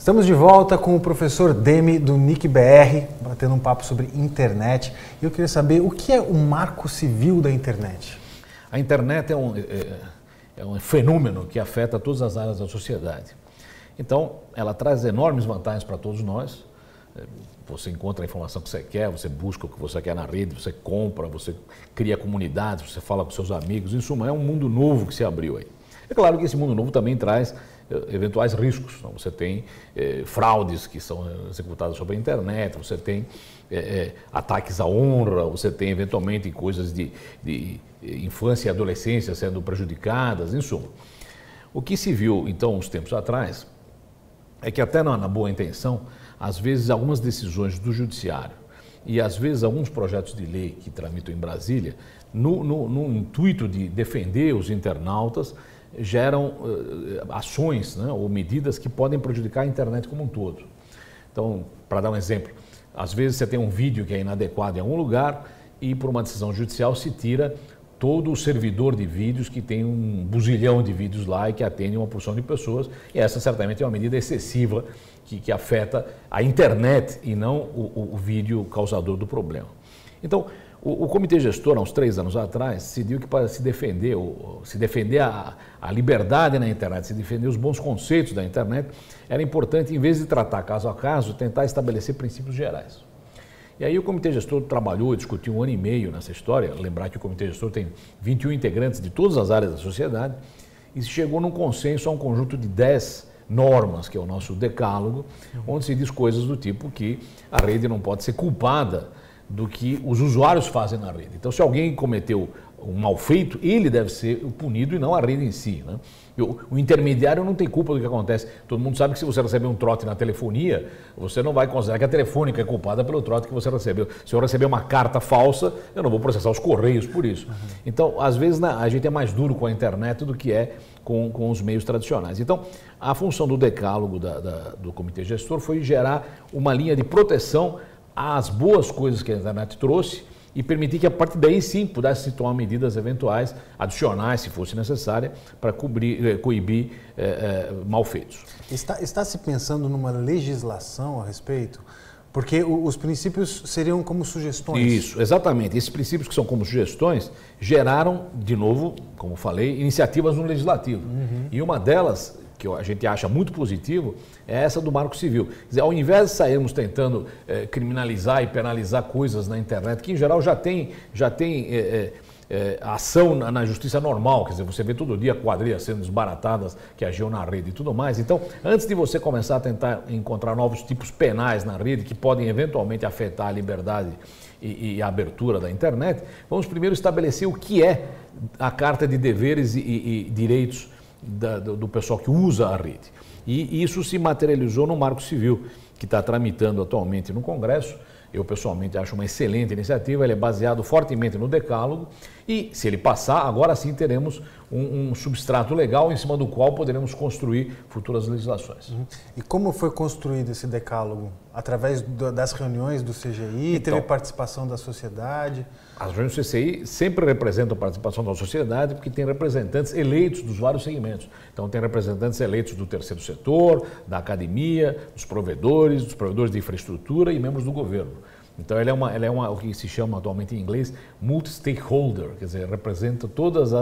Estamos de volta com o professor Demi do NIC-BR, batendo um papo sobre internet. E eu queria saber o que é o Marco Civil da internet? A internet é um fenômeno que afeta todas as áreas da sociedade. Então, ela traz enormes vantagens para todos nós. Você encontra a informação que você quer, você busca o que você quer na rede, você compra, você cria comunidades, você fala com seus amigos. Em suma, é um mundo novo que se abriu aí. É claro que esse mundo novo também traz eventuais riscos. Então, você tem fraudes que são executadas sobre a internet, você tem ataques à honra, você tem eventualmente coisas de infância e adolescência sendo prejudicadas, em suma. O que se viu, então, uns tempos atrás, é que até na boa intenção, às vezes algumas decisões do judiciário e às vezes alguns projetos de lei que tramitam em Brasília, no intuito de defender os internautas, geram ações, né, ou medidas que podem prejudicar a internet como um todo. Então, para dar um exemplo, às vezes você tem um vídeo que é inadequado em algum lugar e por uma decisão judicial se tira todo o servidor de vídeos que tem um buzilhão de vídeos lá e que atende uma porção de pessoas, e essa certamente é uma medida excessiva que afeta a internet e não o vídeo causador do problema. Então, o comitê gestor, há uns 3 anos atrás, decidiu que para se defender a liberdade na internet, se defender os bons conceitos da internet, era importante, em vez de tratar caso a caso, tentar estabelecer princípios gerais. E aí o comitê gestor trabalhou e discutiu 1 ano e meio nessa história. Lembrar que o comitê gestor tem 21 integrantes de todas as áreas da sociedade e se chegou num consenso a um conjunto de 10 normas, que é o nosso decálogo, onde se diz coisas do tipo que a rede não pode ser culpada do que os usuários fazem na rede. Então, se alguém cometeu um mal feito, ele deve ser punido e não a rede em si, né? O intermediário não tem culpa do que acontece. Todo mundo sabe que se você receber um trote na telefonia, você não vai considerar que a telefônica é culpada pelo trote que você recebeu. Se eu receber uma carta falsa, eu não vou processar os correios por isso. Então, às vezes, a gente é mais duro com a internet do que é com os meios tradicionais. Então, a função do decálogo do comitê gestor foi gerar uma linha de proteção às boas coisas que a internet trouxe e permitir que a partir daí sim pudesse se tomar medidas eventuais, adicionais, se fosse necessária, para coibir malfeitos. Está se pensando numa legislação a respeito? Porque os princípios seriam como sugestões. Isso, exatamente. Esses princípios que são como sugestões geraram, de novo, como falei, iniciativas no legislativo. E uma delas, que a gente acha muito positivo, é essa do Marco Civil. Quer dizer, ao invés de sairmos tentando criminalizar e penalizar coisas na internet, que em geral já tem ação na justiça normal, quer dizer, você vê todo dia quadrilhas sendo desbaratadas que agiam na rede e tudo mais. Então, antes de você começar a tentar encontrar novos tipos penais na rede que podem eventualmente afetar a liberdade e a abertura da internet, vamos primeiro estabelecer o que é a Carta de Deveres e Direitos do pessoal que usa a rede. E isso se materializou no Marco Civil, que está tramitando atualmente no Congresso. Eu pessoalmente acho uma excelente iniciativa, ele é baseado fortemente no decálogo e, se ele passar, agora sim teremos um substrato legal em cima do qual poderemos construir futuras legislações. E como foi construído esse decálogo? Através das reuniões do CGI? Então, teve participação da sociedade? As reuniões do CCI sempre representam a participação da sociedade porque tem representantes eleitos dos vários segmentos. Então tem representantes eleitos do terceiro setor, da academia, dos provedores de infraestrutura e membros do governo. Então ela é o que se chama atualmente em inglês multi-stakeholder, quer dizer, representa todos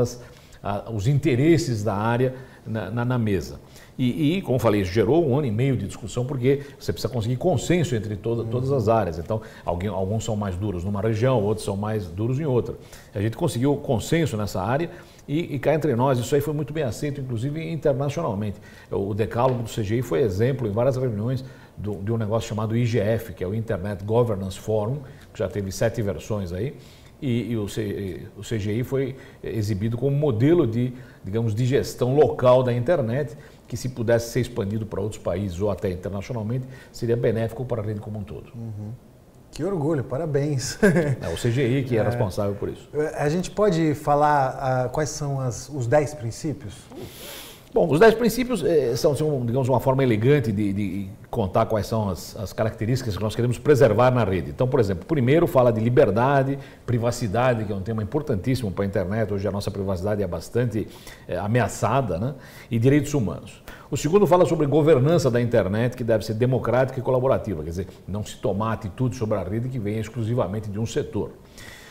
os interesses da área na mesa. E, como falei, isso gerou 1 ano e meio de discussão, porque você precisa conseguir consenso entre todas as áreas. Então, alguns são mais duros numa região, outros são mais duros em outra. A gente conseguiu consenso nessa área e cá entre nós, isso aí foi muito bem aceito, inclusive internacionalmente. O decálogo do CGI foi exemplo em várias reuniões de um negócio chamado IGF, que é o Internet Governance Forum, que já teve 7 versões aí. E o CGI foi exibido como modelo de gestão local da internet, que se pudesse ser expandido para outros países ou até internacionalmente, seria benéfico para a rede como um todo. Que orgulho, parabéns. É o CGI que é responsável por isso. A gente pode falar quais são os 10 princípios? Bom, os 10 princípios são, digamos, uma forma elegante de contar quais são as características que nós queremos preservar na rede. Então, por exemplo, primeiro fala de liberdade, privacidade, que é um tema importantíssimo para a internet. Hoje a nossa privacidade é bastante ameaçada, né? E direitos humanos. O segundo fala sobre governança da internet, que deve ser democrática e colaborativa, quer dizer, não se tomar atitude sobre a rede que venha exclusivamente de um setor.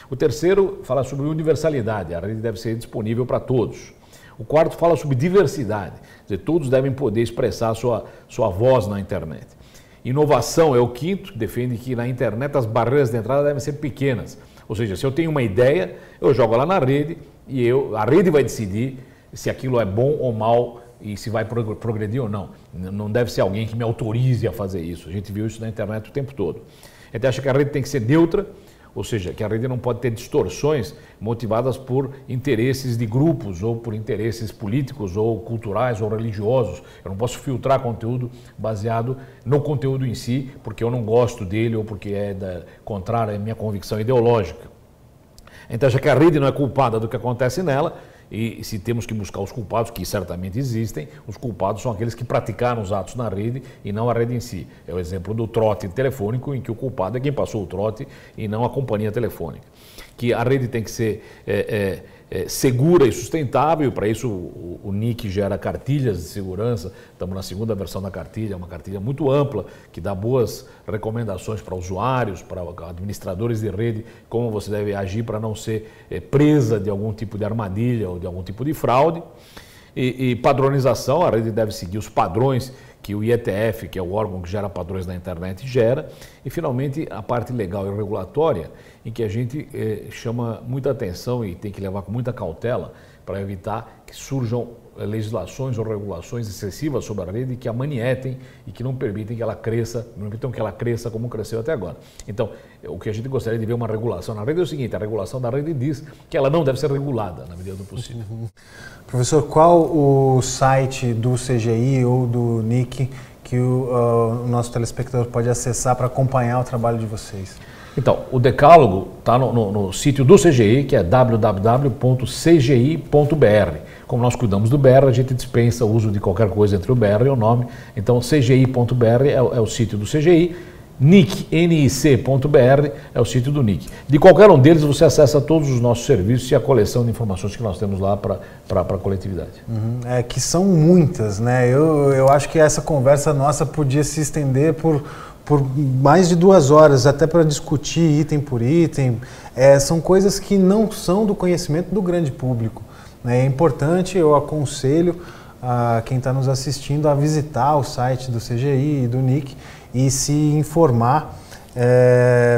O terceiro fala sobre universalidade, a rede deve ser disponível para todos. O quarto fala sobre diversidade, quer dizer, todos devem poder expressar sua voz na internet. Inovação é o quinto, que defende que na internet as barreiras de entrada devem ser pequenas. Ou seja, se eu tenho uma ideia, eu jogo lá na rede e a rede vai decidir se aquilo é bom ou mal e se vai progredir ou não. Não deve ser alguém que me autorize a fazer isso. A gente viu isso na internet o tempo todo. A gente acha que a rede tem que ser neutra, ou seja, que a rede não pode ter distorções motivadas por interesses de grupos ou por interesses políticos ou culturais ou religiosos. Eu não posso filtrar conteúdo baseado no conteúdo em si, porque eu não gosto dele ou porque é contrário à minha convicção ideológica. Então, acha que a rede não é culpada do que acontece nela, e se temos que buscar os culpados, que certamente existem, os culpados são aqueles que praticaram os atos na rede e não a rede em si. É o exemplo do trote telefônico, em que o culpado é quem passou o trote e não a companhia telefônica. Que a rede tem que ser segura e sustentável, para isso o NIC gera cartilhas de segurança, estamos na segunda versão da cartilha, uma cartilha muito ampla, que dá boas recomendações para usuários, para administradores de rede, como você deve agir para não ser presa de algum tipo de armadilha ou de algum tipo de fraude. E padronização, a rede deve seguir os padrões que o IETF, que é o órgão que gera padrões na internet, gera. E, finalmente, a parte legal e regulatória, em que a gente chama muita atenção e tem que levar com muita cautela para evitar que surjam legislações ou regulações excessivas sobre a rede que a manietem e que não permitem que ela cresça, não permitam que ela cresça como cresceu até agora. Então, o que a gente gostaria de ver uma regulação na rede é o seguinte: a regulação da rede diz que ela não deve ser regulada na medida do possível. Professor, qual o site do CGI ou do NIC que o nosso telespectador pode acessar para acompanhar o trabalho de vocês? Então, o decálogo está no sítio do CGI, que é www.cgi.br. Como nós cuidamos do BR, a gente dispensa o uso de qualquer coisa entre o BR e o nome. Então, cgi.br é o sítio do CGI, nic.br é o sítio do NIC. De qualquer um deles, você acessa todos os nossos serviços e a coleção de informações que nós temos lá para a coletividade. Que são muitas, né? Eu acho que essa conversa nossa podia se estender por mais de 2 horas, até para discutir item por item. São coisas que não são do conhecimento do grande público. É importante, eu aconselho a quem está nos assistindo a visitar o site do CGI e do NIC e se informar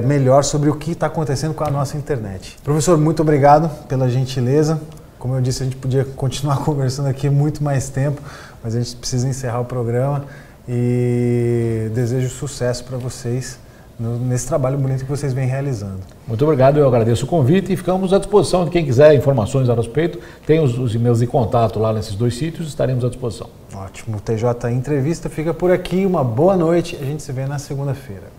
melhor sobre o que está acontecendo com a nossa internet. Professor, muito obrigado pela gentileza. Como eu disse, a gente podia continuar conversando aqui muito mais tempo, mas a gente precisa encerrar o programa. E desejo sucesso para vocês nesse trabalho bonito que vocês vêm realizando. Muito obrigado, eu agradeço o convite e ficamos à disposição de quem quiser informações a respeito. Tem os e-mails de contato lá nesses 2 sítios, estaremos à disposição. Ótimo, o TJ Entrevista fica por aqui, uma boa noite, a gente se vê na segunda-feira.